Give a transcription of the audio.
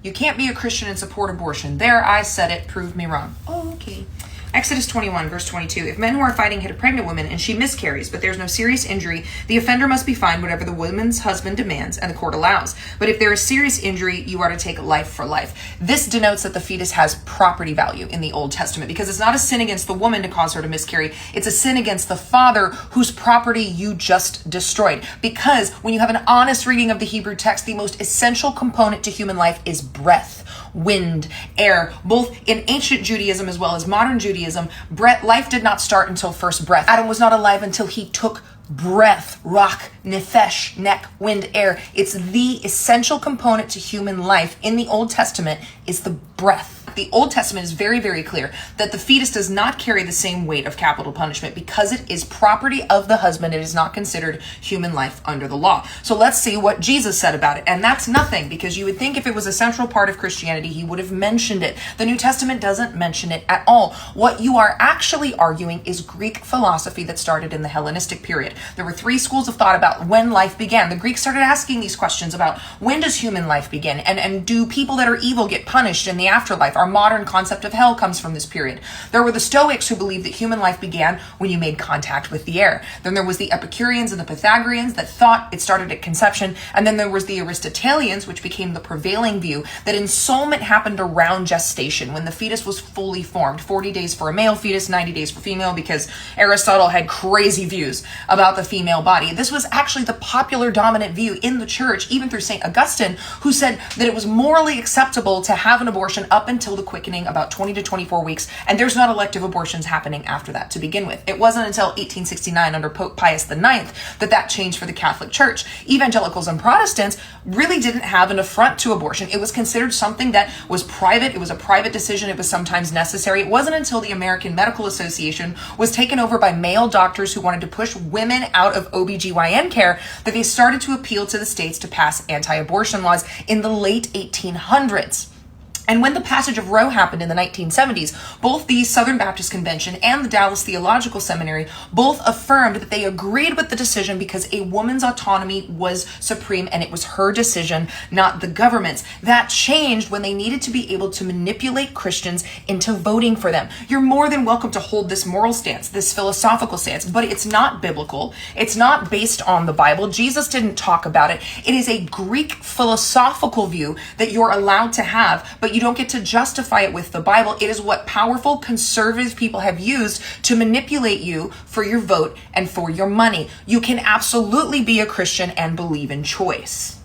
You can't be a Christian and support abortion. There, I said it. Prove me wrong. Oh, okay. Exodus 21, verse 22. If men who are fighting hit a pregnant woman and she miscarries, but there's no serious injury, the offender must be fined whatever the woman's husband demands and the court allows. But if there is serious injury, you are to take life for life. This denotes that the fetus has property value in the Old Testament, because it's not a sin against the woman to cause her to miscarry. It's a sin against the father whose property you just destroyed. Because when you have an honest reading of the Hebrew text, the most essential component to human life is breath, wind, air. Both in ancient Judaism as well as modern Judaism, life did not start until first breath. Adam was not alive until he took breath, rock, nefesh, neck, wind, air. It's the essential component to human life in the Old Testament is the breath. The Old Testament is very, very clear that the fetus does not carry the same weight of capital punishment because it is property of the husband. It is not considered human life under the law. So let's see what Jesus said about it. And that's nothing, because you would think if it was a central part of Christianity, he would have mentioned it. The New Testament doesn't mention it at all. What you are actually arguing is Greek philosophy that started in the Hellenistic period. There were 3 schools of thought about when life began. The Greeks started asking these questions about when does human life begin? And do people that are evil get punished in the afterlife? Our modern concept of hell comes from this period. There were the Stoics who believed that human life began when you made contact with the air. Then there was the Epicureans and the Pythagoreans that thought it started at conception. And then there was the Aristotelians, which became the prevailing view, that ensoulment happened around gestation, when the fetus was fully formed. 40 days for a male fetus, 90 days for female, because Aristotle had crazy views about the female body. This was actually the popular dominant view in the church, even through St. Augustine, who said that it was morally acceptable to have an abortion up until the quickening, about 20 to 24 weeks, and there's not elective abortions happening after that to begin with. It wasn't until 1869 under Pope Pius IX that changed for the Catholic Church. Evangelicals and Protestants really didn't have an affront to abortion. It was considered something that was private. It was a private decision. It was sometimes necessary. It wasn't until the American Medical Association was taken over by male doctors who wanted to push women out of OBGYN care that they started to appeal to the states to pass anti-abortion laws in the late 1800s. And when the passage of Roe happened in the 1970s, both the Southern Baptist Convention and the Dallas Theological Seminary both affirmed that they agreed with the decision because a woman's autonomy was supreme and it was her decision, not the government's. That changed when they needed to be able to manipulate Christians into voting for them. You're more than welcome to hold this moral stance, this philosophical stance, but it's not biblical. It's not based on the Bible. Jesus didn't talk about it. It is a Greek philosophical view that you're allowed to have, but you don't get to justify it with the Bible. It is what powerful conservative people have used to manipulate you for your vote and for your money. You can absolutely be a Christian and believe in choice.